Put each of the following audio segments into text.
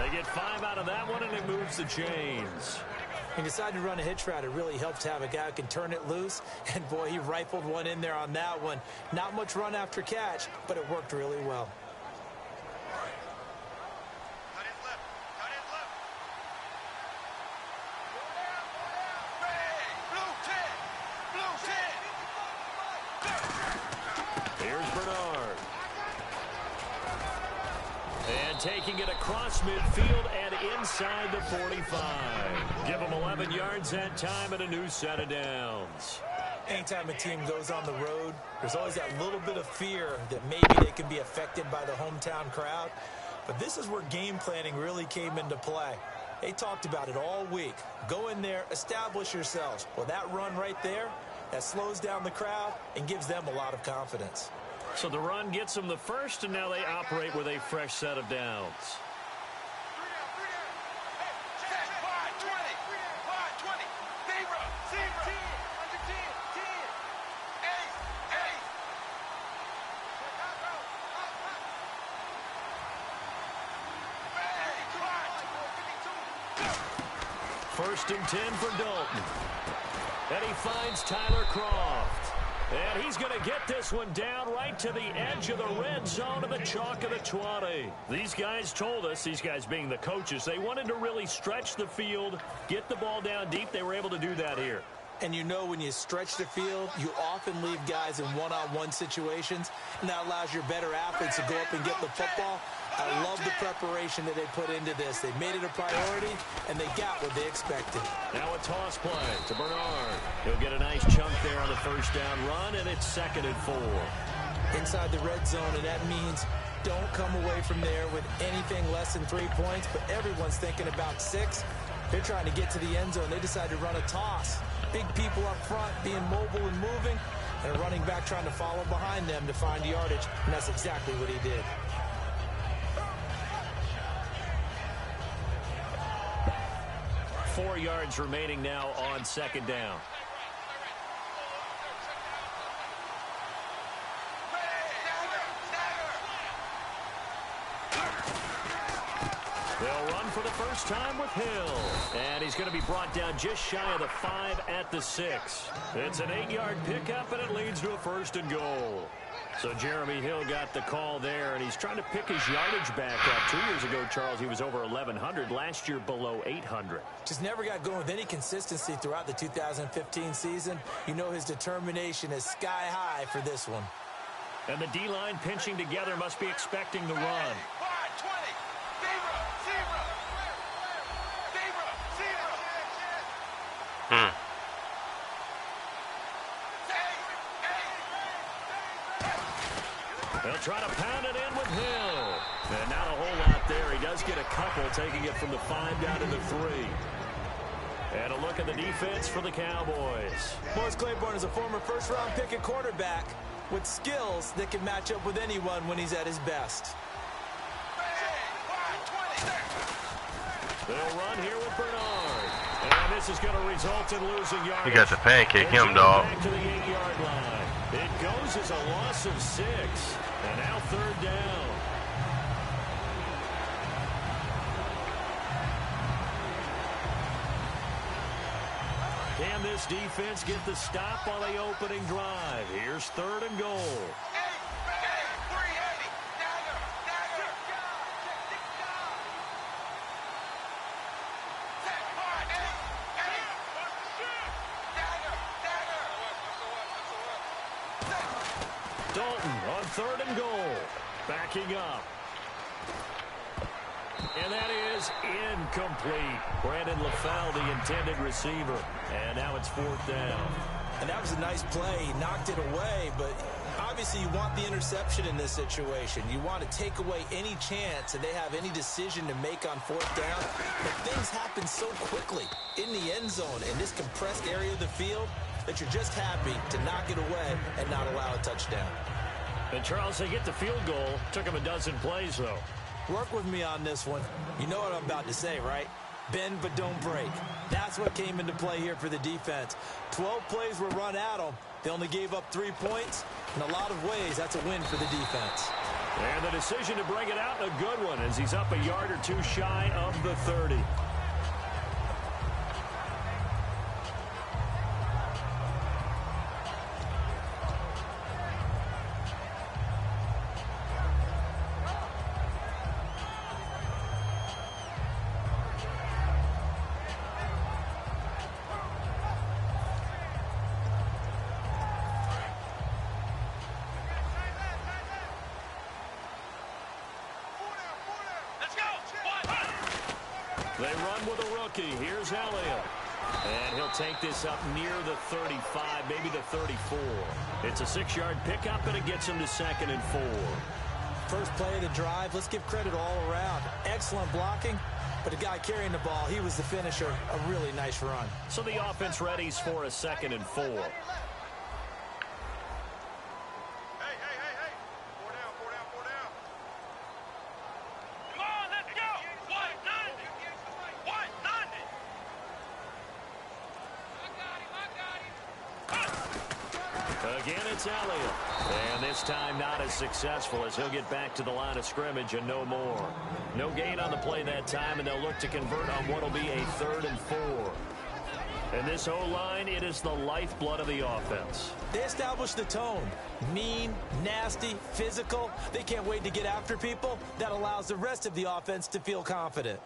They get 5 out of that one, and it moves the chains. He decided to run a hitch route. It really helps to have a guy who can turn it loose. And, boy, he rifled one in there on that one. Not much run after catch, but it worked really well. Here's Bernard. And taking it across midfield and inside the 45. Give them 11 yards that time and a new set of downs. Anytime a team goes on the road, there's always that little bit of fear that maybe they can be affected by the hometown crowd. But this is where game planning really came into play. They talked about it all week. Go in there, establish yourselves. Well, that run right there, that slows down the crowd and gives them a lot of confidence. So the run gets them the first, and now they operate with a fresh set of downs. First and 10 for Dalton. And he finds Tyler Croft. And he's going to get this one down right to the edge of the red zone of the chalk of the 20. These guys told us, these guys being the coaches, they wanted to really stretch the field, get the ball down deep. They were able to do that here. And you know when you stretch the field, you often leave guys in one-on-one situations, and that allows your better athletes to go up and get the football. I love the preparation that they put into this. They made it a priority, and they got what they expected. Now a toss play to Bernard. He'll get a nice chunk there on the first down run, and it's 2nd and 4. Inside the red zone, and that means don't come away from there with anything less than 3 points, but everyone's thinking about 6. They're trying to get to the end zone. They decide to run a toss. Big people up front being mobile and moving, and a running back trying to follow behind them to find yardage, and that's exactly what he did. Four yards remaining now on 2nd down. They'll run for the first time with Hill. And he's going to be brought down just shy of the 5 at the 6. It's an 8-yard pickup, and it leads to a 1st and goal. So Jeremy Hill got the call there, and he's trying to pick his yardage back up. 2 years ago, Charles, he was over 1,100. Last year, below 800. Just never got going with any consistency throughout the 2015 season. You know his determination is sky high for this one. And the D-line pinching together must be expecting the run. They'll try to pound it in with Hill. And not a whole lot there. He does get a couple, taking it from the 5 down to the 3. And a look at the defense for the Cowboys. Morris Claiborne is a former first-round pick at quarterback with skills that can match up with anyone when he's at his best. They'll run here with Bernard. And this is going to result in losing yards. You got to pancake him, dog. Back to the 8-yard line. It goes as a loss of 6. And now 3rd down. Can this defense get the stop on the opening drive? Here's 3rd and goal. Dalton on 3rd and goal. Backing up. And that is incomplete. Brandon LaFell, the intended receiver. And now it's 4th down. And that was a nice play. He knocked it away, but obviously you want the interception in this situation. You want to take away any chance that they have any decision to make on 4th down. But things happen so quickly in the end zone in this compressed area of the field that you're just happy to knock it away and not allow a touchdown. And Charles, they get the field goal. Took him a dozen plays, though. Work with me on this one. You know what I'm about to say, right? Bend but don't break. That's what came into play here for the defense. 12 plays were run at them. They only gave up 3 points. In a lot of ways, that's a win for the defense. And the decision to bring it out, a good one, as he's up a yard or two shy of the 30. They run with a rookie. Here's Elliott. And he'll take this up near the 35, maybe the 34. It's a 6-yard pickup, and it gets him to 2nd and 4. First play of the drive, let's give credit all around. Excellent blocking, but the guy carrying the ball, he was the finisher. A really nice run. So the offense readies for a 2nd and 4. Again, it's Elliott. And this time not as successful, as he'll get back to the line of scrimmage and no more. No gain on the play that time, and they'll look to convert on what will be a 3rd and 4. And this O-line, it is the lifeblood of the offense. They established the tone. Mean, nasty, physical. They can't wait to get after people. That allows the rest of the offense to feel confident.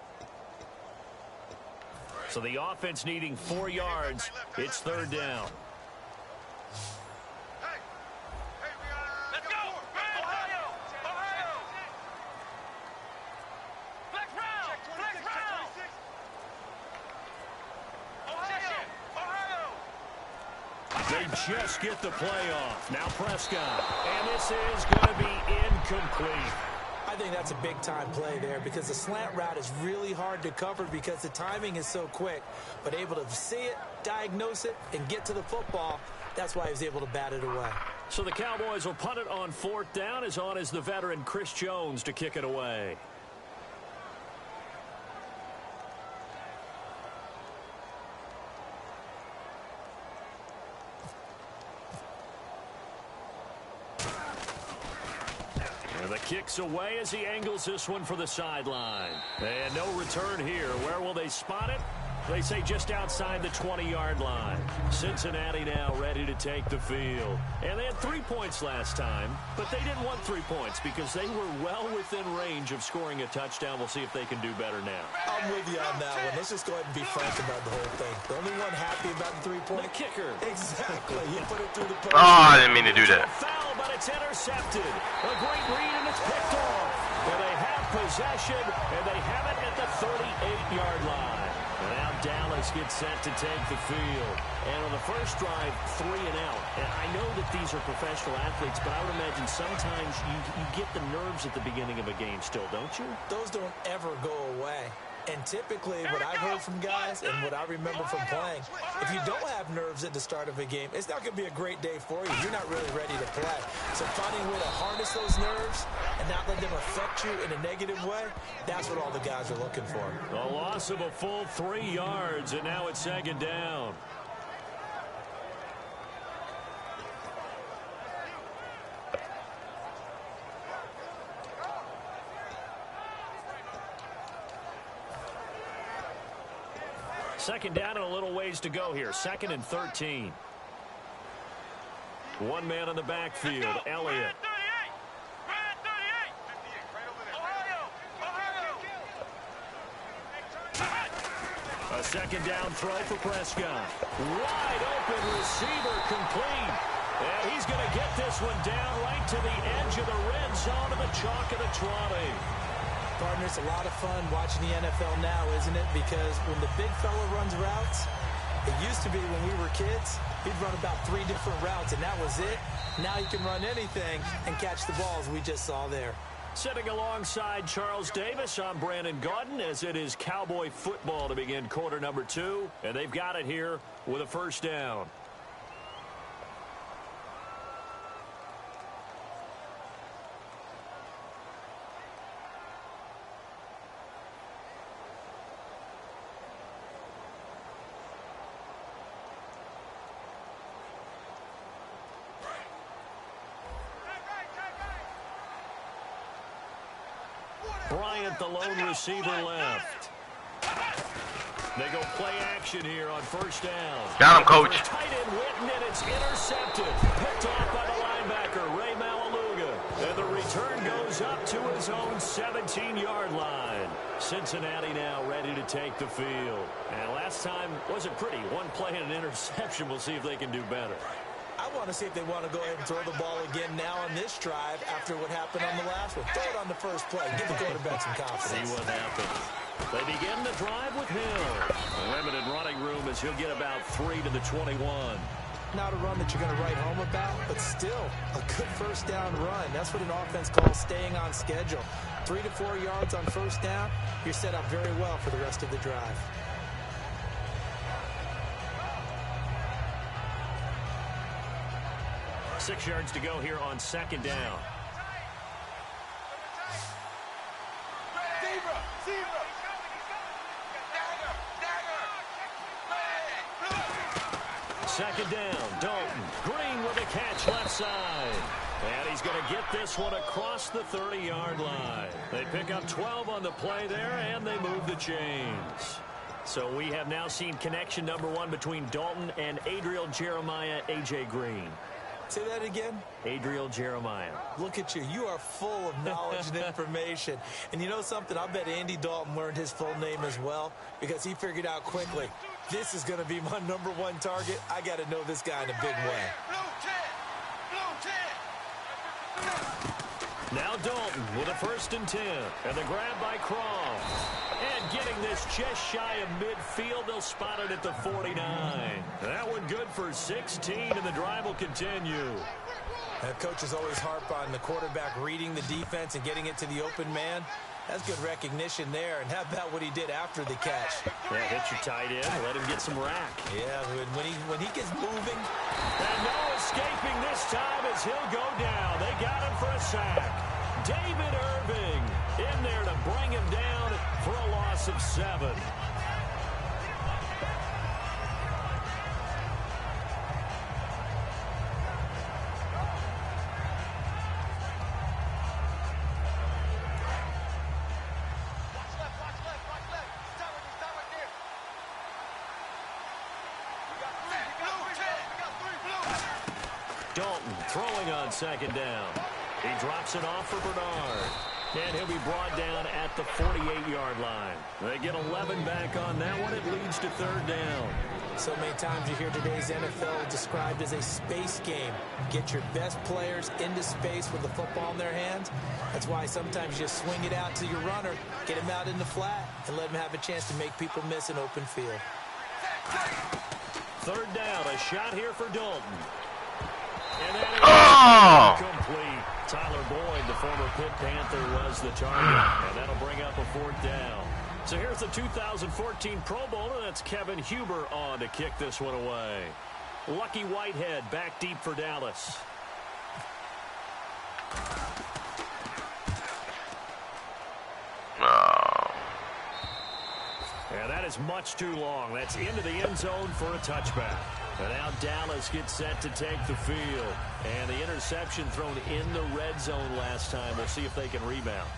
So the offense needing 4 yards. It's 3rd down. They just get the play off. Now Prescott. And this is going to be incomplete. I think that's a big-time play there because the slant route is really hard to cover because the timing is so quick. But able to see it, diagnose it, and get to the football, that's why he was able to bat it away. So the Cowboys will punt it on 4th down. As on is the veteran Chris Jones to kick it away. The kick's away as he angles this one for the sideline. And no return here. Where will they spot it? They say just outside the 20-yard line. Cincinnati now ready to take the field. And they had 3 points last time, but they didn't want 3 points because they were well within range of scoring a touchdown. We'll see if they can do better now. I'm with you on that one. Let's just go ahead and be frank about the whole thing. The only one happy about the 3-point. The kicker. Exactly. He put it through the post. Oh, I didn't mean to do that. Foul, but it's intercepted. A great read, and it's picked off. And they have possession, and they have it at the 38-yard line. Now Dallas gets set to take the field. And on the first drive, 3 and out. And I know that these are professional athletes, but I would imagine sometimes you get the nerves at the beginning of a game still, don't you? Those don't ever go away. And typically, what I've heard from guys and what I remember from playing, if you don't have nerves at the start of a game, it's not going to be a great day for you. You're not really ready to play. So finding a way to harness those nerves and not let them affect you in a negative way, that's what all the guys are looking for. A loss of a full 3 yards, and now it's 2nd down. Second down and a little ways to go here. 2nd and 13. One man on the backfield, Elliott. A 2nd down throw for Prescott. Wide open receiver complete. And he's going to get this one down right to the edge of the red zone of the chalk of the 20. Partner, it's a lot of fun watching the NFL now, isn't it? Because when the big fella runs routes, it used to be when we were kids, he'd run about 3 different routes, and that was it. Now you can run anything and catch the balls we just saw there. Sitting alongside Charles Davis, I'm Brandon Gaudin, as it is Cowboy football to begin quarter number 2. And they've got it here with a 1st down. Bryant, the lone receiver, left. They go play action here on first down. Got him, coach. Tight end Witten, and it's intercepted. Picked off by the linebacker, Ray Malaluga. And the return goes up to his own 17-yard line. Cincinnati now ready to take the field. And last time wasn't pretty. One play and an interception. We'll see if they can do better. I want to see if they want to go ahead and throw the ball again now on this drive after what happened on the last one. Throw it on the first play. Give the quarterback some confidence. See what happens. They begin the drive with Hill. Limited running room as he'll get about 3 to the 21. Not a run that you're going to write home about, but still a good first down run. That's what an offense calls staying on schedule. 3 to 4 yards on first down. You're set up very well for the rest of the drive. Six yards to go here on second down. Second down, Dalton. Green with a catch left side. And he's going to get this one across the 30-yard line. They pick up 12 on the play there, and they move the chains. So we have now seen connection number 1 between Dalton and Adriel Jeremiah, A.J. Green. Say that again? Adriel Jeremiah. Look at you. You are full of knowledge and information. And you know something? I bet Andy Dalton learned his full name as well because he figured out quickly, this is going to be my number 1 target. I got to know this guy in a big way. Now Dalton with a 1st and 10. And the grab by Croft. And getting this just shy of midfield. They'll spot it at the 49. That one good for 16, and the drive will continue. Coaches always harp on the quarterback reading the defense and getting it to the open man. That's good recognition there. And how about what he did after the catch? Yeah, hit your tight end. Let him get some rack. Yeah, when he gets moving. And no escaping this time as he'll go down. They got him for a sack. David Irving in there to bring him down for a loss of 7. Dalton throwing on second down. He drops it off for Bernard. And he'll be brought down at the 48-yard line. They get 11 back on that one. It leads to 3rd down. So many times you hear today's NFL described as a space game. Get your best players into space with the football in their hands. That's why sometimes you just swing it out to your runner, get him out in the flat, and let him have a chance to make people miss an open field. 3rd down, a shot here for Dalton. And that is complete. Tyler Boyd, the former Pitt Panther, was the target. And that'll bring up a 4th down. So here's the 2014 Pro Bowler. That's Kevin Huber on to kick this one away. Lucky Whitehead back deep for Dallas. And that is much too long. That's into the end zone for a touchback. And now Dallas gets set to take the field. And the interception thrown in the red zone last time. We'll see if they can rebound.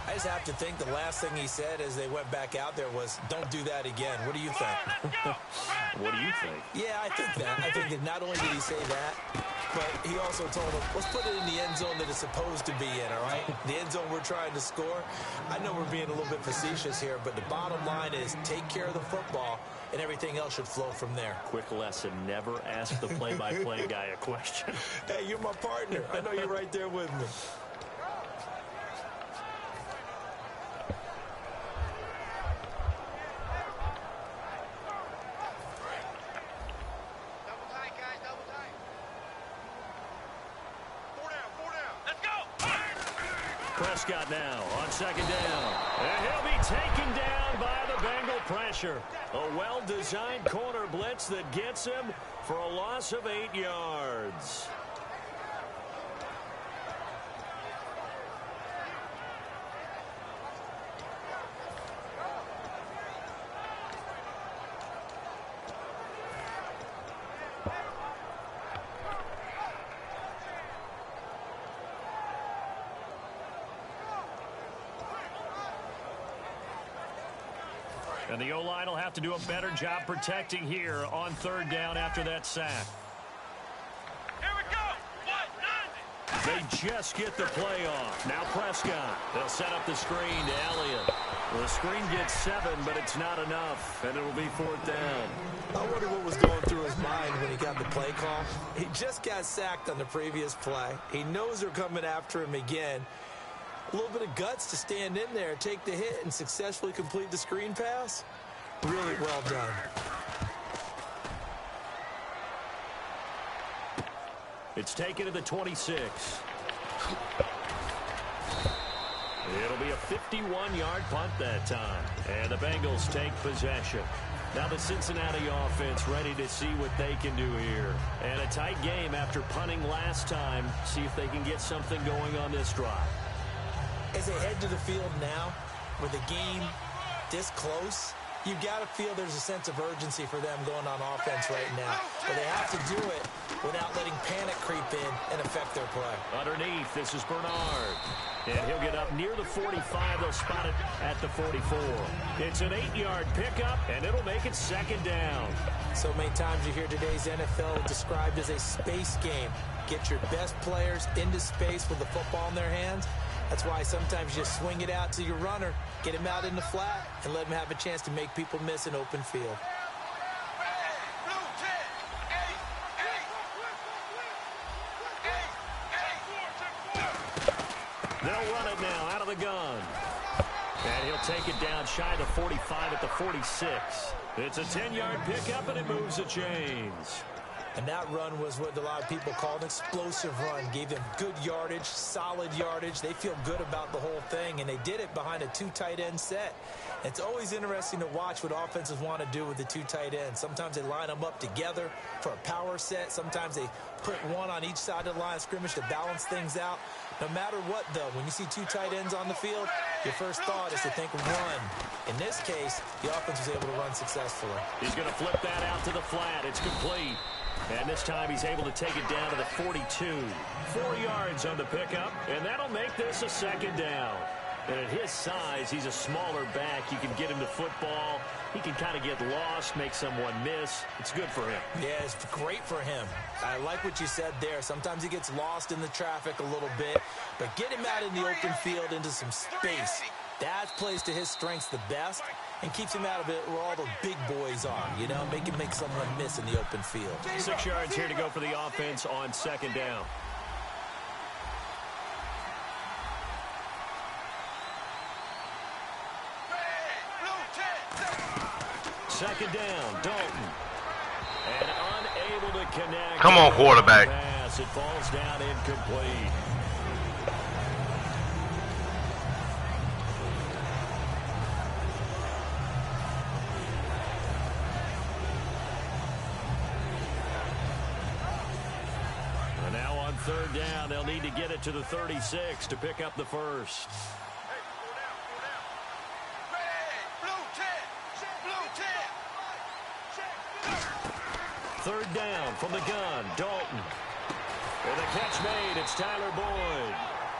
I just have to think the last thing he said as they went back out there was, don't do that again. What do you think? What do you think? Yeah, I think that. I think that not only did he say that, but he also told them, let's put it in the end zone that it's supposed to be in, all right? The end zone we're trying to score. I know we're being a little bit facetious here, but the bottom line is take care of the football, and everything else should flow from there. Quick lesson, never ask the play-by-play guy a question. Hey, you're my partner. I know you're right there with me. Prescott now on second down. And he'll be taken down by the Bengal pressure. A well-designed corner blitz that gets him for a loss of 8 yards. And the O-line will have to do a better job protecting here on third down after that sack. Here we go. They just get the play off. Now Prescott. They'll set up the screen to Elliott. Well, the screen gets 7, but it's not enough, and it'll be fourth down. I wonder what was going through his mind when he got the play call. He just got sacked on the previous play. He knows they're coming after him again. A little bit of guts to stand in there, take the hit, and successfully complete the screen pass. Really well done. It's taken to the 26. It'll be a 51-yard punt that time. And the Bengals take possession. Now the Cincinnati offense ready to see what they can do here. And a tight game after punting last time. See if they can get something going on this drive. As they head to the field now, with the game this close, you've got to feel there's a sense of urgency for them going on offense right now. But they have to do it without letting panic creep in and affect their play. Underneath, this is Bernard. And he'll get up near the 45. They'll spot it at the 44. It's an 8-yard pickup, and it'll make it second down. So many times you hear today's NFL described as a space game. Get your best players into space with the football in their hands. That's why sometimes you just swing it out to your runner, get him out in the flat, and let him have a chance to make people miss an open field. They'll run it now out of the gun. And he'll take it down shy of the 45 at the 46. It's a 10-yard pickup, and it moves the chains. And that run was what a lot of people call an explosive run. Gave them good yardage, solid yardage. They feel good about the whole thing, and they did it behind a 2 tight end set. It's always interesting to watch what offenses want to do with the 2 tight ends. Sometimes they line them up together for a power set. Sometimes they put one on each side of the line of scrimmage to balance things out. No matter what, though, when you see 2 tight ends on the field, your first thought is to think run. In this case, the offense was able to run successfully. He's going to flip that out to the flat. It's complete. And this time he's able to take it down to the 42. 4 yards on the pickup, and that'll make this a second down. And at his size, he's a smaller back. You can get him to football. He can kind of get lost, make someone miss. It's good for him. Yeah, it's great for him. I like what you said there. Sometimes he gets lost in the traffic a little bit, but get him out in the open field into some space. That plays to his strengths the best and keeps him out of it where all the big boys are, you know, make someone miss in the open field. 6 yards here to go for the offense on second down. Second down, Dalton. And unable to connect. Come on, quarterback. Pass. It falls down incomplete. And now on third down, they'll need to get it to the 36 to pick up the first. Third down from the gun, Dalton. And the catch made, it's Tyler Boyd.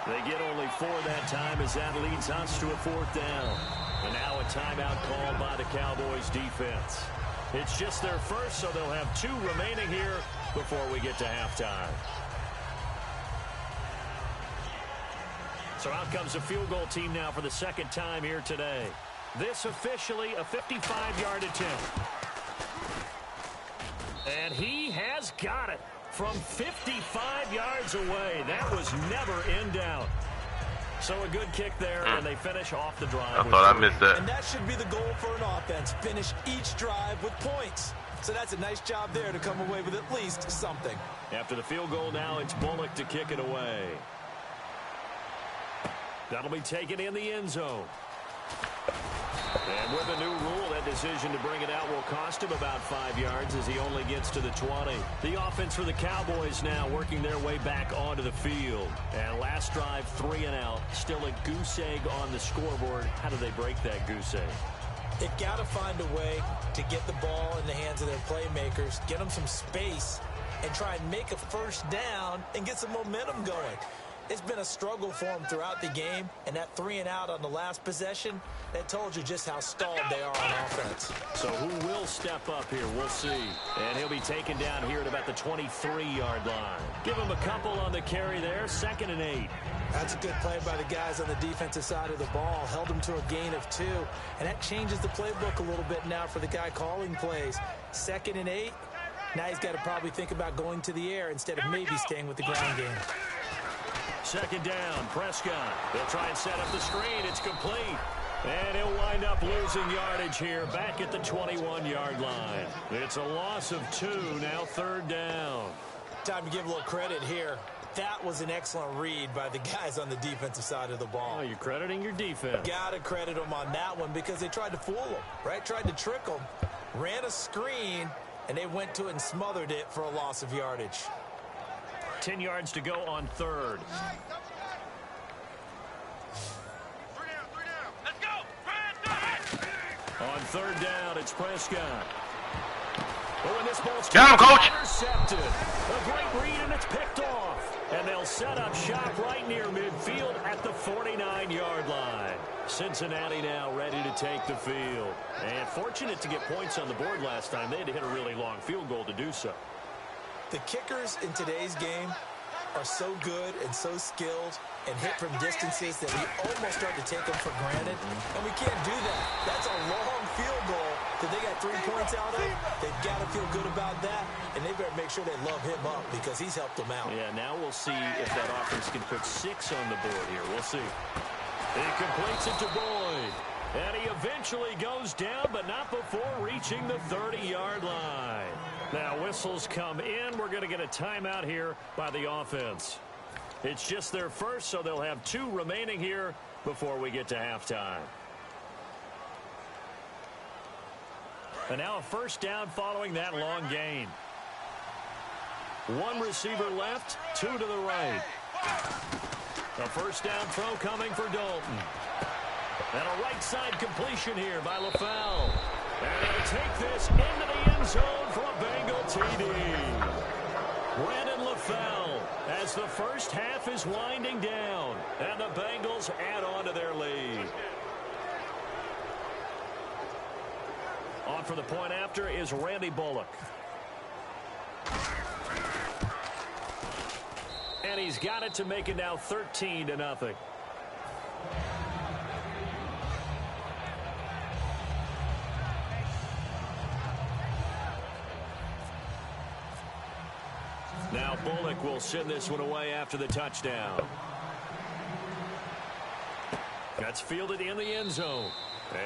They get only 4 that time as that leads us to a fourth down. And now a timeout called by the Cowboys defense. It's just their first, so they'll have 2 remaining here before we get to halftime. So out comes a field goal team now for the second time here today. This officially a 55-yard attempt. And he has got it from 55 yards away. That was never in doubt. So a good kick there, and they finish off the drive. I thought I missed that. And that should be the goal for an offense. Finish each drive with points. So that's a nice job there to come away with at least something. After the field goal now, it's Bullock to kick it away. That'll be taken in the end zone. And with the new rule, that decision to bring it out will cost him about 5 yards as he only gets to the 20. The offense for the Cowboys now working their way back onto the field. And last drive, 3 and out. Still a goose egg on the scoreboard. How do they break that goose egg? They've got to find a way to get the ball in the hands of their playmakers, get them some space, and try and make a first down and get some momentum going. It's been a struggle for them throughout the game, and that 3-and-out on the last possession, that told you just how stalled they are on offense. So who will step up here? We'll see. And he'll be taken down here at about the 23-yard line. Give him a couple on the carry there, 2nd and 8. That's a good play by the guys on the defensive side of the ball. Held them to a gain of 2, and that changes the playbook a little bit now for the guy calling plays. 2nd and 8. Now he's got to probably think about going to the air instead of maybe staying with the ground game. 2nd down, Prescott. They'll try and set up the screen. It's complete. And he'll wind up losing yardage here back at the 21-yard line. It's a loss of 2, now 3rd down. Time to give a little credit here. That was an excellent read by the guys on the defensive side of the ball. Oh, you're crediting your defense. Got to credit them on that one because they tried to fool them, right? Tried to trick them, ran a screen, and they went to it and smothered it for a loss of yardage. 10 yards to go on 3rd. 3 down. Let's go. On 3rd down, it's Prescott. Oh, and this ball's got him, Coach. Intercepted. A great read, and it's picked off. And they'll set up shop right near midfield at the 49-yard line. Cincinnati now ready to take the field. And fortunate to get points on the board last time. They had to hit a really long field goal to do so. The kickers in today's game are so good and so skilled and hit from distances that we almost start to take them for granted. And we can't do that. That's a long field goal that they got 3 points out of. They've got to feel good about that, and they better make sure they love him up because he's helped them out. Yeah, now we'll see if that offense can put 6 on the board here. We'll see. He completes it to Boyd. And he eventually goes down, but not before reaching the 30-yard line. Now, whistles come in. We're going to get a timeout here by the offense. It's just their first, so they'll have 2 remaining here before we get to halftime. And now a 1st down following that long gain. 1 receiver left, 2 to the right. A 1st down throw coming for Dalton. And a right side completion here by LaFell. And he'll take this into the end zone for a Bengal TD. Brandon LaFell as the first half is winding down. And the Bengals add on to their lead. On for the point after is Randy Bullock. And he's got it to make it now 13-0. Now Bullock will send this one away after the touchdown. That's fielded in the end zone.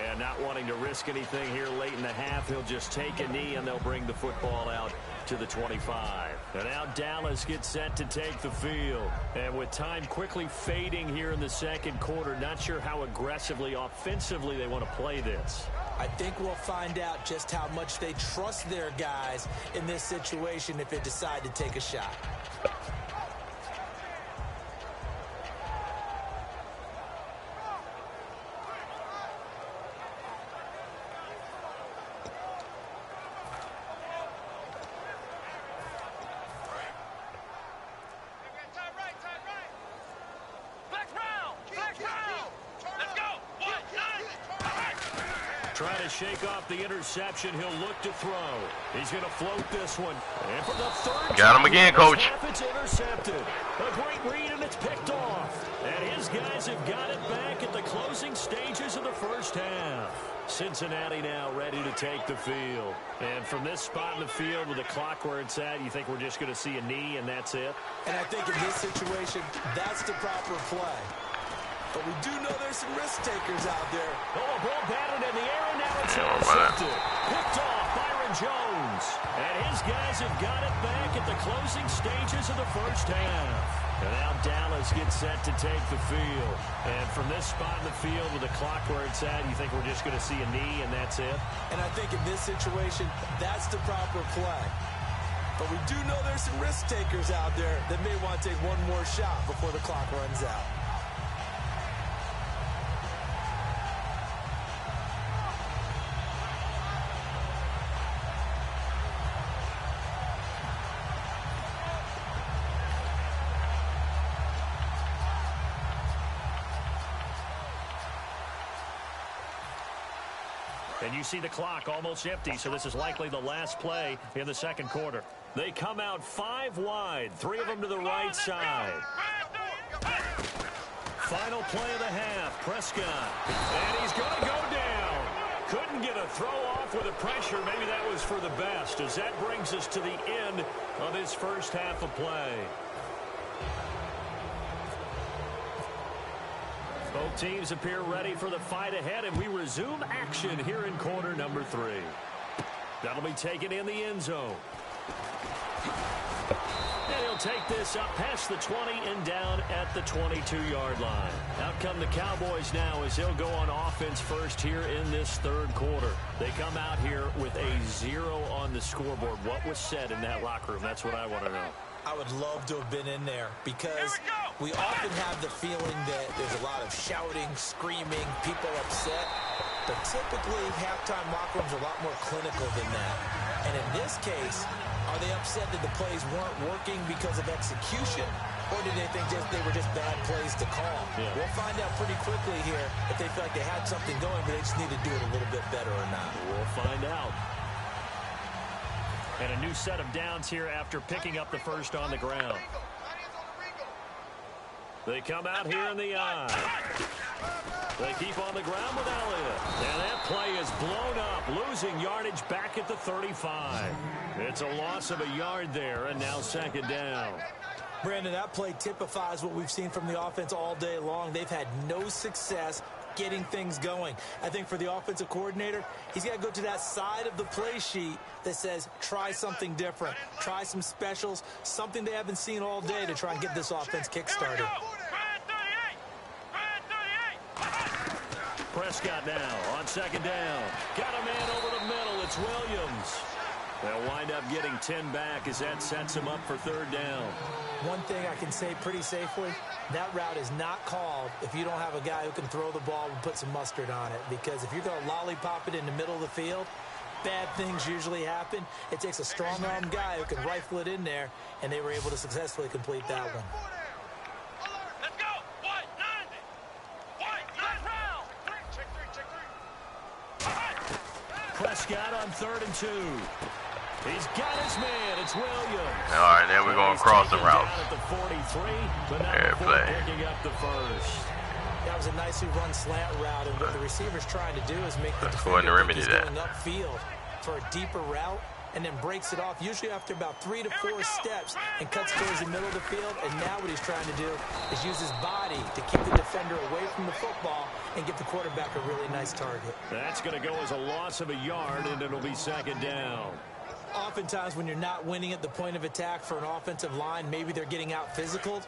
And not wanting to risk anything here late in the half, he'll just take a knee and they'll bring the football out to the 25. And now Dallas gets set to take the field. And with time quickly fading here in the 2nd quarter, not sure how aggressively, offensively they want to play this. I think we'll find out just how much they trust their guys in this situation if they decide to take a shot. Trying to shake off the interception. He'll look to throw. He's going to float this one. And for the 3rd got him again, Coach. It's intercepted. A great read, and it's picked off. And his guys have got it back at the closing stages of the 1st half. Cincinnati now ready to take the field. And from this spot in the field with the clock where it's at, you think we're just going to see a knee and that's it? And I think in this situation, that's the proper play. But we do know there's some risk takers out there. Oh, a ball batted in the air, and now it's intercepted. Picked off Byron Jones. And his guys have got it back at the closing stages of the 1st half. And now Dallas gets set to take the field. And from this spot in the field with the clock where it's at, you think we're just going to see a knee and that's it? And I think in this situation, that's the proper play. But we do know there's some risk takers out there that may want to take one more shot before the clock runs out. And you see the clock almost empty, so this is likely the last play in the second quarter. They come out 5 wide, 3 of them to the right side. Final play of the half, Prescott. And he's going to go down. Couldn't get a throw off with the pressure. Maybe that was for the best, as that brings us to the end of his first half of play. Both teams appear ready for the fight ahead, and we resume action here in quarter number 3. That'll be taken in the end zone. And he'll take this up past the 20 and down at the 22-yard line. Out come the Cowboys now as they'll go on offense first here in this third quarter. They come out here with a 0 on the scoreboard. What was said in that locker room? That's what I want to know. I would love to have been in there because we often have the feeling that there's a lot of shouting, screaming, people upset. But typically, halftime locker rooms are a lot more clinical than that. And in this case, are they upset that the plays weren't working because of execution? Or did they think they were just bad plays to call? Yeah. We'll find out pretty quickly here if they feel like they had something going, but they just need to do it a little bit better or not. We'll find out. And a new set of downs here after picking up the first on the ground. They come out here in the eye. They keep on the ground with Elliott. And that play is blown up, losing yardage back at the 35. It's a loss of a yard there, and now second down. Brandon, that play typifies what we've seen from the offense all day long. They've had no success getting things going. I think for the offensive coordinator, he's got to go to that side of the play sheet that says try something different, try some specials, something they haven't seen all day to try and get this offense kick-started. Prescott now on second down. Got a man over the middle. It's Williams. They'll wind up getting 10 back as that sets him up for third down. One thing I can say pretty safely, that route is not called if you don't have a guy who can throw the ball and put some mustard on it. Because if you're going to lollipop it in the middle of the field, bad things usually happen. It takes a strong-arm guy who can rifle it in there, and they were able to successfully complete that one. Let's go! White, 90! White, 9 round! Check three. Prescott on 3rd and 2. He's got his man. It's Williams. All right, there we go across the route. At the 43, but now Fair play. Picking up the first. That was a nicely run slant route, and what the receiver's trying to do is make the going defender to think he's remedy going upfield for a deeper route, and then breaks it off, usually after about 3 to 4 steps, and cuts towards the middle of the field. And now what he's trying to do is use his body to keep the defender away from the football and give the quarterback a really nice target. That's going to go as a loss of a yard, and it'll be second down. Oftentimes when you're not winning at the point of attack for an offensive line, maybe they're getting out physical.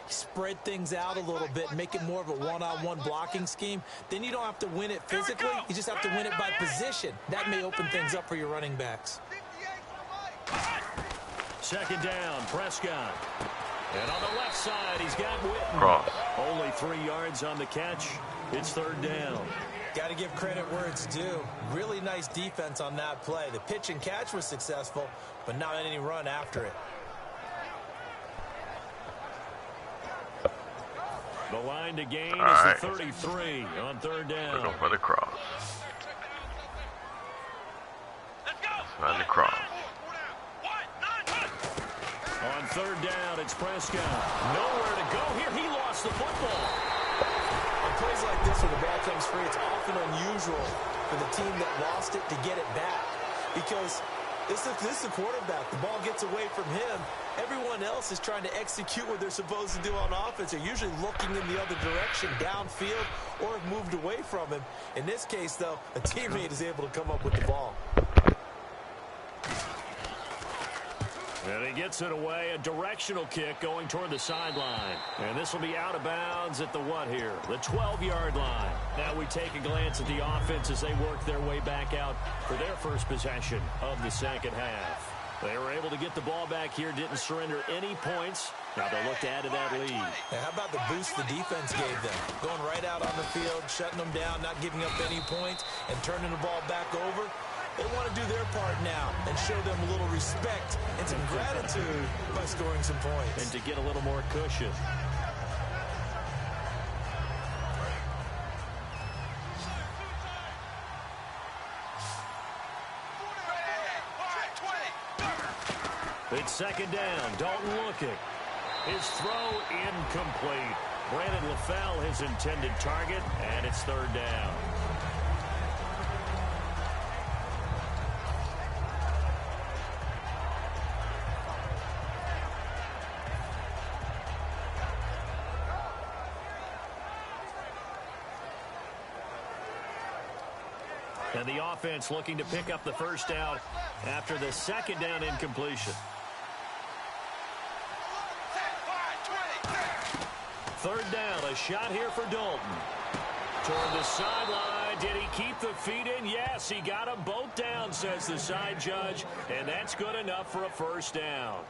Spread things out a little bit, make it more of a one-on-one blocking scheme. Then you don't have to win it physically. You just have to win it by position. That may open things up for your running backs. Second down, Prescott. And on the left side, he's got Witten. Cross. Only 3 yards on the catch. It's third down. Got to give credit where it's due. Really nice defense on that play. The pitch and catch was successful, but not any run after it. The line to gain All is the 33 on third down. We're going for the cross. Let's go! Find the cross. On third down, it's Prescott. Nowhere to go here. He lost the football. On plays like this, when the ball comes free, it's often unusual for the team that lost it to get it back. Because this is the quarterback. The ball gets away from him. Everyone else is trying to execute what they're supposed to do on offense. They're usually looking in the other direction, downfield, or have moved away from him. In this case, though, a teammate is able to come up with the ball. And he gets it away, a directional kick going toward the sideline. And this will be out of bounds at the what here? The 12-yard line. Now we take a glance at the offense as they work their way back out for their first possession of the second half. They were able to get the ball back here, didn't surrender any points. Now they'll look to add to that lead. Now, how about the boost the defense gave them? Going right out on the field, shutting them down, not giving up any points, and turning the ball back over. They want to do their part now and show them a little respect and some gratitude by scoring some points. And to get a little more cushion. It's second down. Dalton looking. His throw incomplete. Brandon LaFell his intended target, and it's third down. And the offense looking to pick up the first down after the second down incompletion. Third down, a shot here for Dalton. Toward the sideline, did he keep the feet in? Yes, he got them both down, says the side judge, and that's good enough for a first down.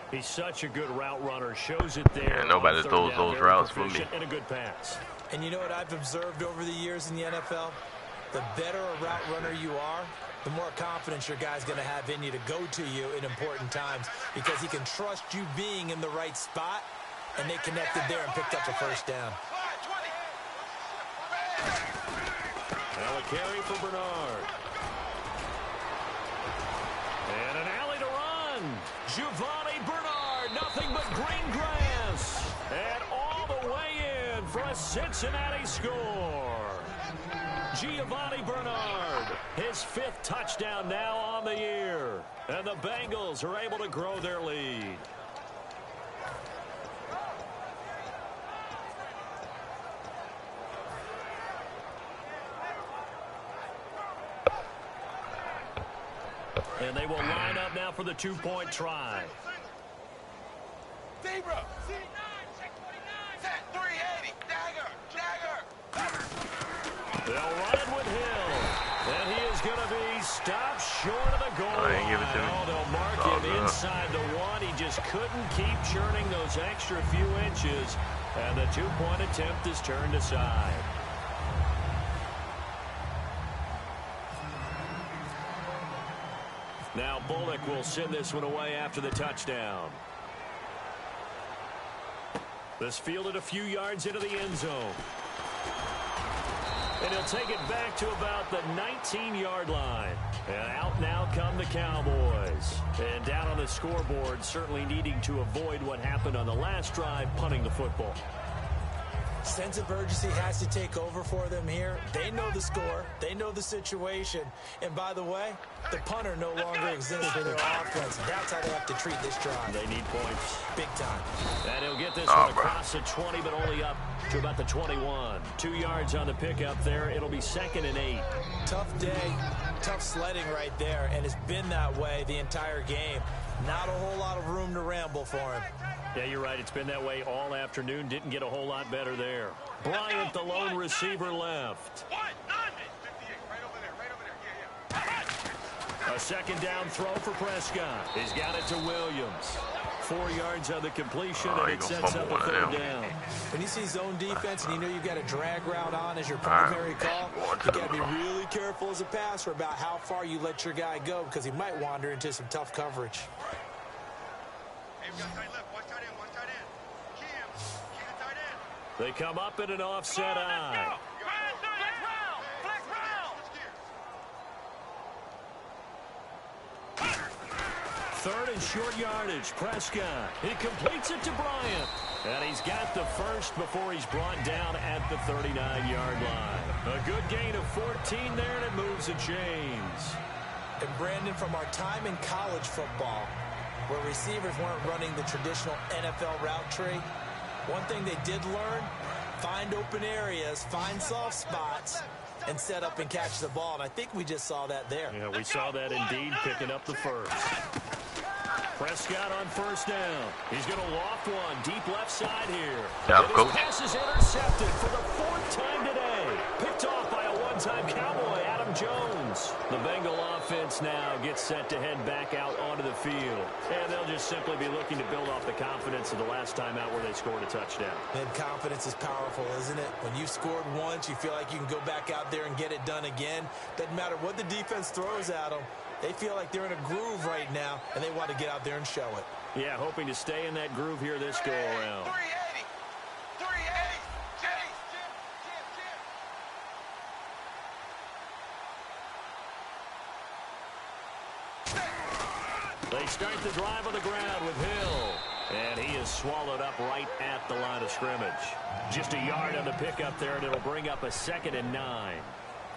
He's such a good route runner, shows it there. Yeah, nobody throws those routes for me. And a good pass. And you know what I've observed over the years in the NFL? The better a route runner you are, the more confidence your guy's going to have in you to go to you in important times because he can trust you being in the right spot, and they connected there and picked up the first down. Now a carry for Bernard. And an alley to run. Giovanni Bernard, nothing but green grass. And all the way in for a Cincinnati score. Giovanni Bernard, his fifth touchdown now on the year. And the Bengals are able to grow their lead. And they will line up now for the two-point try. Zebra. Set 380. Dagger. They'll run it with Hill. And he is going to be stopped short of the goal line. Oh, they'll mark him inside the one. He just couldn't keep churning those extra few inches. And the two-point attempt is turned aside. Now Bullock will send this one away after the touchdown. This fielded a few yards into the end zone. And he'll take it back to about the 19-yard line. And out now come the Cowboys. And down on the scoreboard, certainly needing to avoid what happened on the last drive, punting the football. Sense of urgency has to take over for them here. They know the score. They know the situation. And by the way, the punter no longer exists for their offense. That's how they have to treat this drive. They need points. Big time. And he'll get this one across the 20, but only up to about the 21. 2 yards on the pickup there. It'll be 2nd and 8. Tough day, tough sledding right there, and it's been that way the entire game. Not a whole lot of room to ramble for him. Yeah, you're right. It's been that way all afternoon. Didn't get a whole lot better there. Bryant, the lone receiver, left. A second down throw for Prescott. He's got it to Williams. 4 yards on the completion, and it sets up a third down. When you see zone defense and you know you've got a drag route on as your primary call, you got to be really careful as a passer about how far you let your guy go because he might wander into some tough coverage. They come up in an offset eye. Third and short yardage. Prescott. He completes it to Bryant. And he's got the first before he's brought down at the 39-yard line. A good gain of 14 there, and it moves the chains. And Brandon, from our time in college football, where receivers weren't running the traditional NFL route tree, one thing they did learn, find open areas, find soft spots, and set up and catch the ball. And I think we just saw that there. Yeah, we saw that indeed, picking up the first. Prescott on first down. He's going to loft one deep left side here. Yeah, and his pass is intercepted for the 4th time today. Picked off by a one-time Cowboy, Adam Jones. The Bengal offense now gets set to head back out onto the field. And they'll just simply be looking to build off the confidence of the last time out where they scored a touchdown. And confidence is powerful, isn't it? When you've scored once, you feel like you can go back out there and get it done again. Doesn't matter what the defense throws at them. They feel like they're in a groove right now, and they want to get out there and show it. Yeah, hoping to stay in that groove here this go-around. 380. 380. They start the drive on the ground with Hill. And he is swallowed up right at the line of scrimmage. Just a yard on the pickup there, and it'll bring up a 2nd and 9.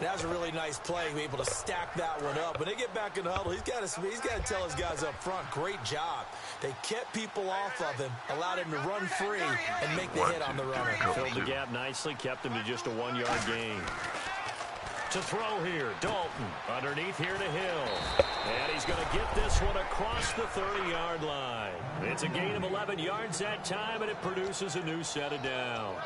That was a really nice play. Be able to stack that one up. When they get back in the huddle, he's got to tell his guys up front, great job. They kept people off of him, allowed him to run free, and make the hit on the runner. Filled the gap nicely, kept him to just a 1-yard gain. To throw here, Dalton. Underneath here to Hill. And he's going to get this one across the 30-yard line. It's a gain of 11 yards that time, and it produces a new set of downs.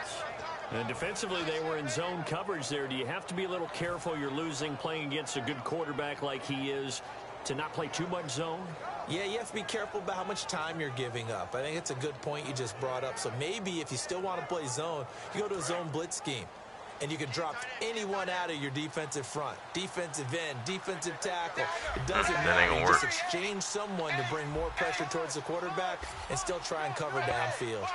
And defensively, they were in zone coverage there. Do you have to be a little careful? You're losing playing against a good quarterback like he is to not play too much zone? Yeah, you have to be careful about how much time you're giving up. I think it's a good point you just brought up. So maybe if you still want to play zone, you go to a zone blitz scheme. And you can drop anyone out of your defensive front. Defensive end, defensive tackle. It doesn't matter. You just exchange someone to bring more pressure towards the quarterback and still try and cover downfield.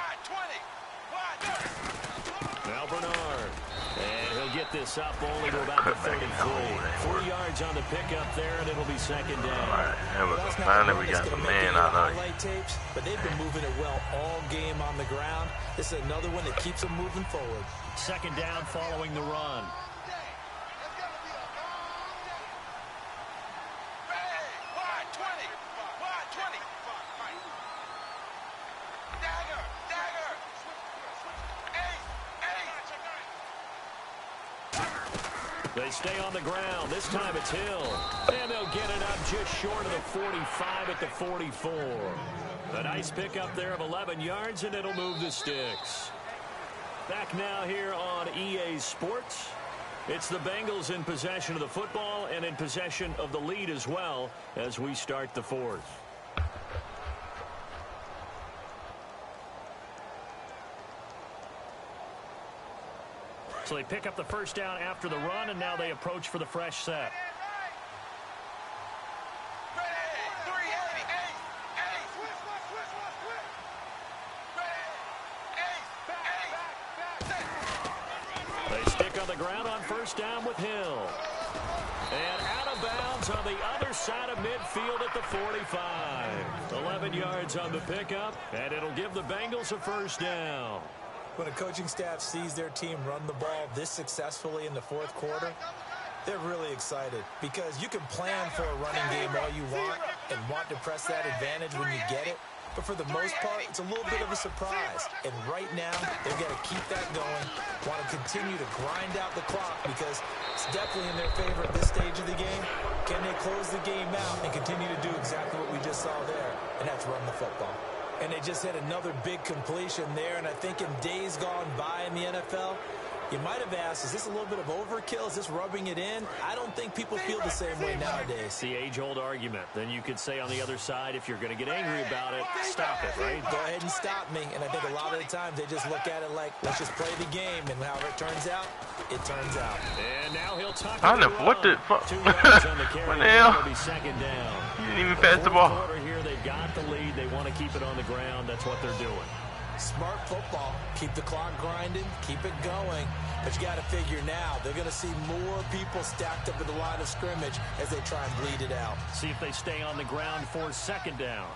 Now Bernard. And he'll get this up only to about the 33. 4 yards on the pickup there, and it'll be 2nd down. All right, finally we got the man out of it. Tapes, but they've been moving it well all game on the ground. This is another one that keeps them moving forward. 2nd down following the run. They stay on the ground. This time it's Hill. And they'll get it up just short of the 45 at the 44. A nice pickup there of 11 yards, and it'll move the sticks. Back now here on EA Sports. It's the Bengals in possession of the football and in possession of the lead as well as we start the 4th. So they pick up the 1st down after the run, and now they approach for the fresh set. They stick on the ground on 1st down with Hill. And out of bounds on the other side of midfield at the 45. 11 yards on the pickup, and it'll give the Bengals a 1st down. When a coaching staff sees their team run the ball this successfully in the 4th quarter, they're really excited because you can plan for a running game all you want and want to press that advantage when you get it. But for the most part, it's a little bit of a surprise. And right now, they've got to keep that going, want to continue to grind out the clock because it's definitely in their favor at this stage of the game. Can they close the game out and continue to do exactly what we just saw there? And that's run the football. And they just had another big completion there. And I think in days gone by in the NFL, you might have asked, is this a little bit of overkill? Is this rubbing it in? I don't think people feel the same way nowadays. It's the age-old argument. Then you could say on the other side, if you're going to get angry about it, stop it, right? Go ahead and stop me. And I think a lot of the times they just look at it like, let's just play the game. And however it turns out, it turns out. And now he'll tuck I know what the fuck. What the hell? It'll be 2nd down. You didn't even pass the ball. Here, they've got the lead. They want to keep it on the ground. That's what they're doing. Smart football. Keep the clock grinding. Keep it going. But you got to figure now, they're going to see more people stacked up at the line of scrimmage as they try and bleed it out. See if they stay on the ground for 2nd down.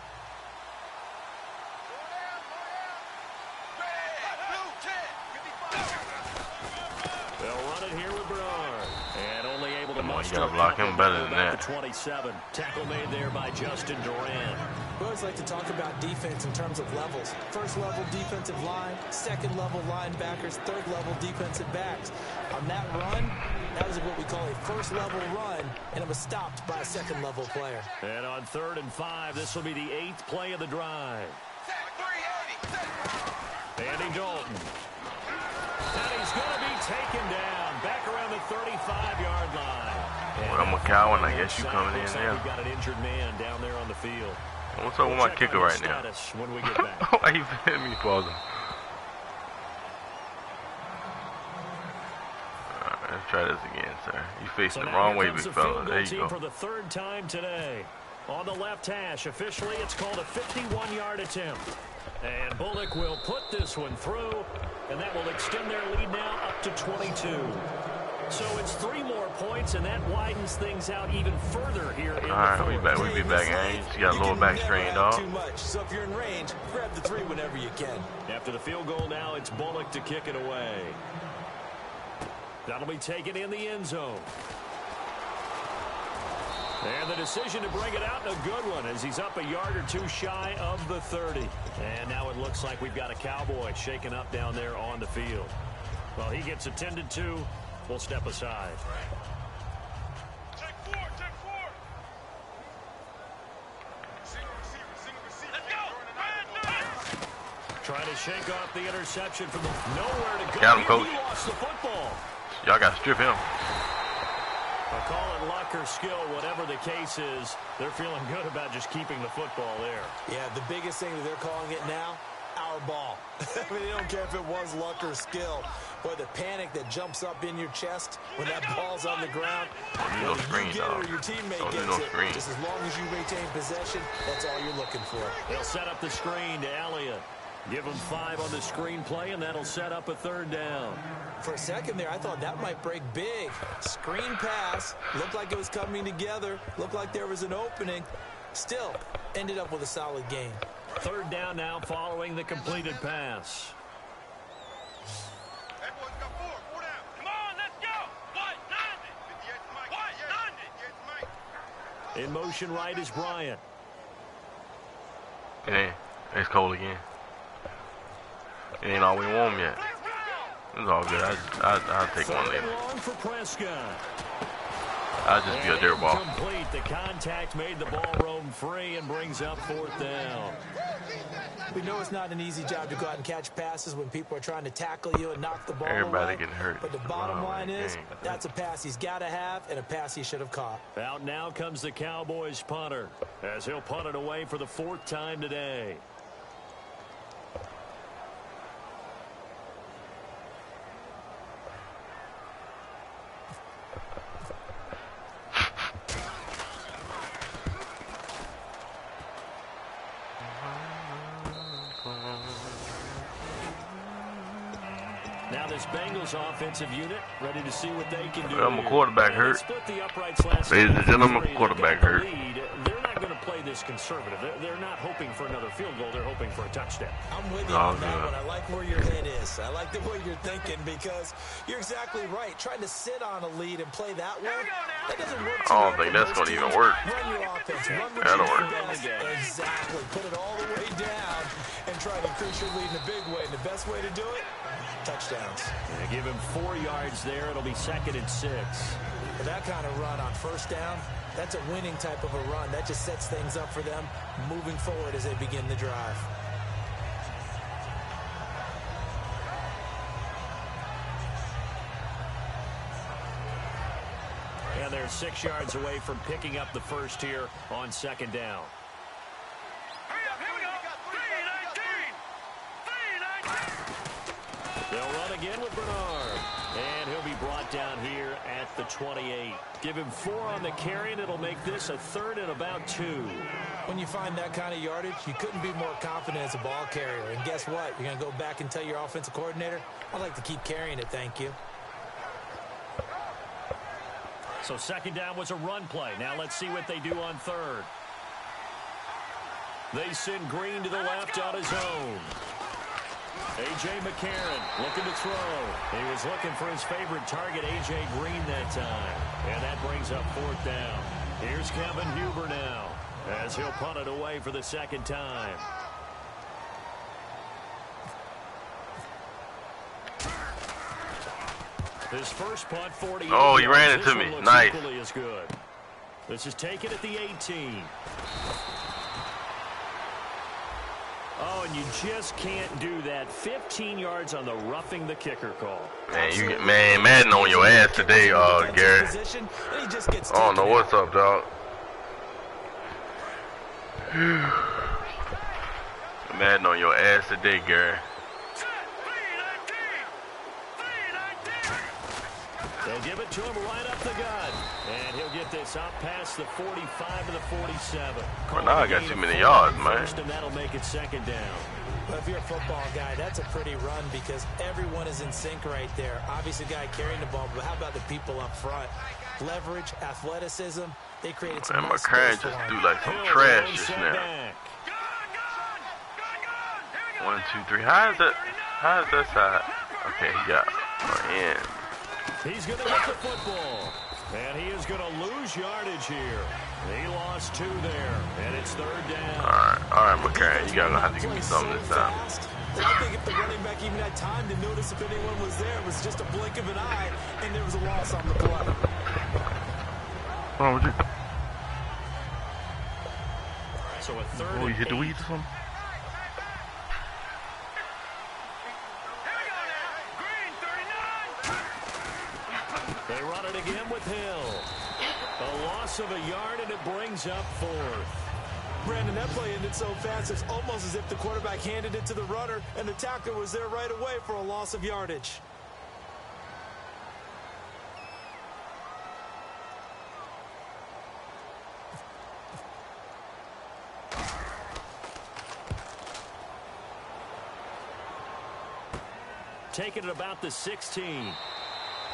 They'll run it here with Bernard. And only able to muster. You got to block him better than that. 27. Tackle made there by Justin Durant. We always like to talk about defense in terms of levels. 1st level defensive line, 2nd level linebackers, 3rd level defensive backs. On that run, that was what we call a 1st level run, and it was stopped by a 2nd level player. And on 3rd and 5, this will be the 8th play of the drive. Andy Dalton. And he's going to be taken down back around the 35-yard line. Well, I'm a coward, I guess you coming in there. We've got an injured man down there on the field. What's up with my kicker right now? When we get back. Why you hit me, father? Alright, let's try this again, sir. You facing the wrong way, big fella. There you go. For the 3rd time today. On the left hash, officially it's called a 51-yard attempt. And Bullock will put this one through, and that will extend their lead now up to 22. So it's 3 more points, and that widens things out even further here in the Alright, we be back, Ainge. You got a lower back strain, dog. Too much. So if you're in range, grab the 3 whenever you can. After the field goal now, it's Bullock to kick it away. That'll be taken in the end zone. And the decision to bring it out in a good one as he's up a yard or 2 shy of the 30. And now it looks like we've got a Cowboy shaken up down there on the field. Well, he gets attended to. We'll step aside. Check 4, check 4. Single receiver. Let's go. Trying to shake off the interception from the nowhere to go. Got him, coach. He lost the football. Y'all got to strip him. I'll call it luck or skill, whatever the case is. They're feeling good about just keeping the football there. Yeah, the biggest thing that they're calling it now, our ball. I mean, they don't care if it was luck or skill. Boy, the panic that jumps up in your chest when that ball's on the ground. No screen, you get it or your teammate gets it. Just as long as you retain possession, that's all you're looking for. They'll set up the screen to Elliott. Give him 5 on the screen play, and that'll set up a 3rd down. For a second there, I thought that might break big. Screen pass. Looked like it was coming together. Looked like there was an opening. Still, ended up with a solid game. 3rd down now following the completed pass. Everyone's got 4. 4 down. Come on, let's go. White, 90. In motion right is Bryant. Hey, it's cold again. It ain't all we want him yet. It's all good. I'll take one later. Long for Prescott. I'll just be a dirt ball. Complete. The contact made the ball roam free and brings up 4th down. We know it's not an easy job to go out and catch passes when people are trying to tackle you and knock the ball Everybody away. getting hurt. But the bottom line is, that's a pass he's got to have and a pass he should have caught. Out now comes the Cowboys punter as he'll punt it away for the 4th time today. Now this Bengals offensive unit ready to see what they can do. I'm a quarterback hurt. Ladies and gentlemen, quarterback hurt. They're not going to play this conservative. They're not hoping for another field goal. They're hoping for a touchdown. I'm with you on that one. I like where your head is. I like the way you're thinking because you're exactly right. Trying to sit on a lead and play that way, that doesn't work. I don't think that's going to even work. Run your offense. Run what That'll you do work. best. Exactly. Put it all the way down and try to increase your lead in a big way. And the best way to do it, touchdowns. Yeah, give him 4 yards there. It'll be 2nd and 6. For that kind of run on 1st down, that's a winning type of a run. That just sets things up for them moving forward as they begin the drive. And they're 6 yards away from picking up the 1st here on 2nd down. They'll run again with Bernard. And he'll be brought down here at the 28. Give him 4 on the carry, and it'll make this a 3rd and about 2. When you find that kind of yardage, you couldn't be more confident as a ball carrier. And guess what? You're going to go back and tell your offensive coordinator, I'd like to keep carrying it, thank you. So 2nd down was a run play. Now let's see what they do on 3rd. They send Green to the left on his own. A.J. McCarron looking to throw. He was looking for his favorite target, A.J. Green, that time. And that brings up 4th down. Here's Kevin Huber now as he'll punt it away for the 2nd time. His first punt, 48. Oh, he ran into me. Nice. As good. This is taken at the 18. Oh, and you just can't do that. 15 yards on the roughing the kicker call. Man, you get Madden on your ass today, Gary. I don't know what's up, dog. Madden on your ass today, Gary. They'll give it to him right up the gut. And he'll get this out past the 45 to the 47. Well, now I got too many yards, man. First, and that'll make it second down. Well, if you're a football guy, that's a pretty run because everyone is in sync right there. Obviously, the guy carrying the ball, but how about the people up front? Leverage, athleticism, they created some And nice McCarron space for just him. threw like some Hill trash one just set now. back. 1, 2, 3. How is that side? Okay, he got in. He's going to get the football. And he is going to lose yardage here. He lost 2 there. And it's third down. All right, McCarron, you gotta have to give me something this time. I think if the running back even had time to notice if anyone was there, it was just a blink of an eye, and there was a loss on the play. What's wrong with you? So a third Oh, you and hit the 8. weeds or something? They run it again with Hill. A loss of a yard, and it brings up 4th. Brandon, that play ended so fast, it's almost as if the quarterback handed it to the runner, and the tackler was there right away for a loss of yardage. Taking it about the 16.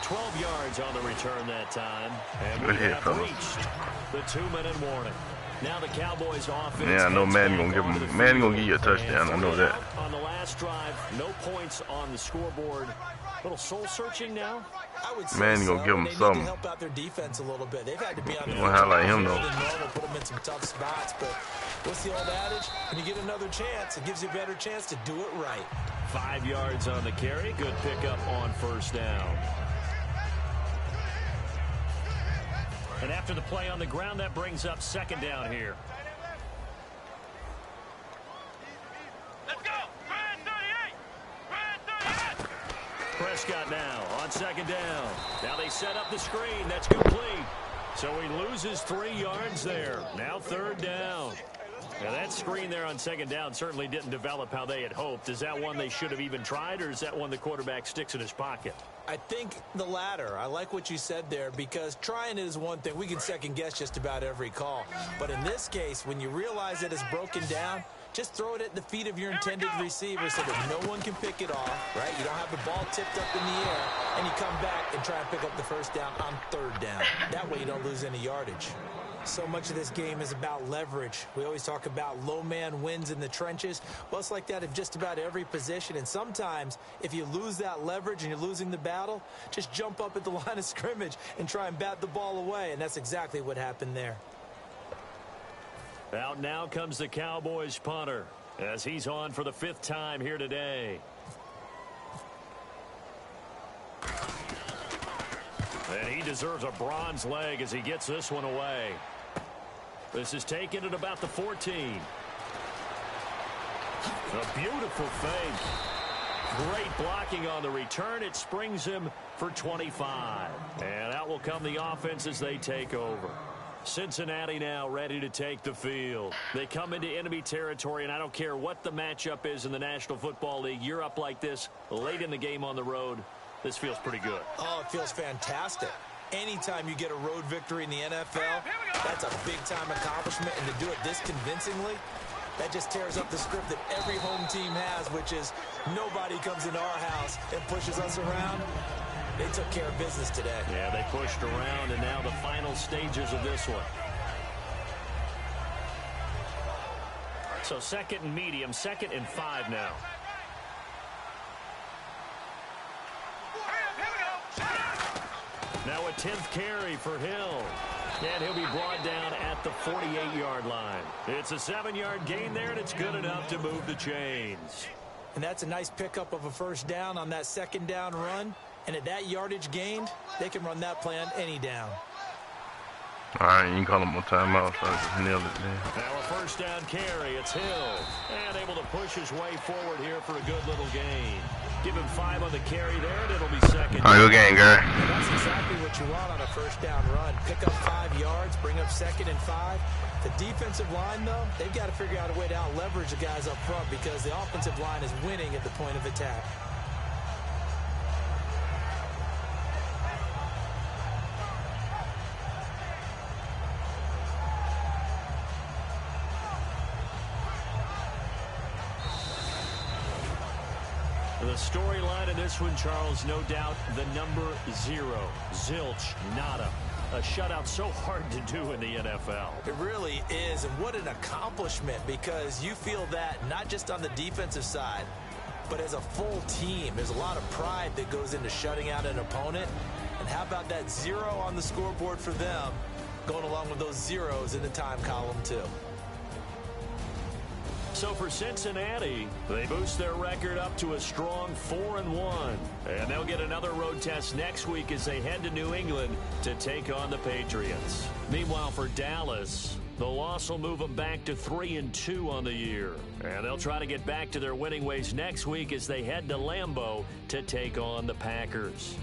12 yards on the return that time. And we Good hit, have fellas. reached the 2-minute warning. Now the Cowboys offense. Yeah, I know heads Madden back gonna give onto him. the Madden gonna field. give you a touchdown. I know And that. on the last drive, no points on the scoreboard. Little soul searching now. I would say Man, you gonna give him They need something. to help out their defense a little bit. They've had to be on You the wanna highlight him, though. than normal, put them in some tough spots. But what's the old adage? When you get another chance, it gives you a better chance to do it right. 5 yards on the carry. Good pickup on first down. And after the play on the ground, that brings up second down here. Let's go. Red 38. Red 38. Prescott now on second down. Now they set up the screen. That's complete. So he loses 3 yards there. Now third down. Now that screen there on second down certainly didn't develop how they had hoped. Is that one they should have even tried, or is that one the quarterback sticks in his pocket? I think the latter. I like what you said there because trying it is one thing. We can second guess just about every call. But in this case, when you realize that it's broken down, just throw it at the feet of your intended receiver so that no one can pick it off, right? You don't have the ball tipped up in the air, and you come back and try and pick up the first down on third down. That way you don't lose any yardage. So much of this game is about leverage. We always talk about low man wins in the trenches. Well, it's like that in just about every position. And sometimes, if you lose that leverage and you're losing the battle, just jump up at the line of scrimmage and try and bat the ball away. And that's exactly what happened there. Out now comes the Cowboys punter as he's on for the 5th time here today. And he deserves a bronze leg as he gets this one away. This is taken at about the 14. A beautiful fake. Great blocking on the return. It springs him for 25. And out will come the offense as they take over. Cincinnati now ready to take the field. They come into enemy territory, and I don't care what the matchup is in the National Football League. You're up like this late in the game on the road. This feels pretty good. Oh, it feels fantastic. Anytime you get a road victory in the NFL, that's a big-time accomplishment. And to do it this convincingly, that just tears up the script that every home team has, which is nobody comes into our house and pushes us around. They took care of business today. Yeah, they pushed around, and now the final stages of this one. So second and medium, 2nd and 5 now. Now a 10th carry for Hill. And he'll be brought down at the 48-yard line. It's a 7-yard gain there, and it's good enough to move the chains. And that's a nice pickup of a first down on that second down run. And at that yardage gained, they can run that play on any down. All right, you can call him a timeout, so I just nailed it there. Now a first down carry. It's Hill. And able to push his way forward here for a good little gain. Give him 5 on the carry there, and it'll be second. All right, good game, guy. And that's exactly what you want on a first down run. Pick up 5 yards, bring up 2nd and 5. The defensive line, though, they've got to figure out a way to out-leverage the guys up front because the offensive line is winning at the point of attack. The storyline in this one, Charles, no doubt the number 0. Zilch, nada. A shutout so hard to do in the NFL. It really is, and what an accomplishment, because you feel that not just on the defensive side, but as a full team. There's a lot of pride that goes into shutting out an opponent. And how about that 0 on the scoreboard for them, going along with those zeros in the time column too. So for Cincinnati, they boost their record up to a strong 4-1. And they'll get another road test next week as they head to New England to take on the Patriots. Meanwhile, for Dallas, the loss will move them back to 3-2 on the year. And they'll try to get back to their winning ways next week as they head to Lambeau to take on the Packers.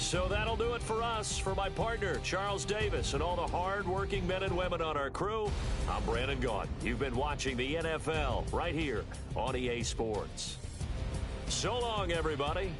So that'll do it for us. For my partner, Charles Davis, and all the hard-working men and women on our crew, I'm Brandon Gaudin. You've been watching the NFL right here on EA Sports. So long, everybody.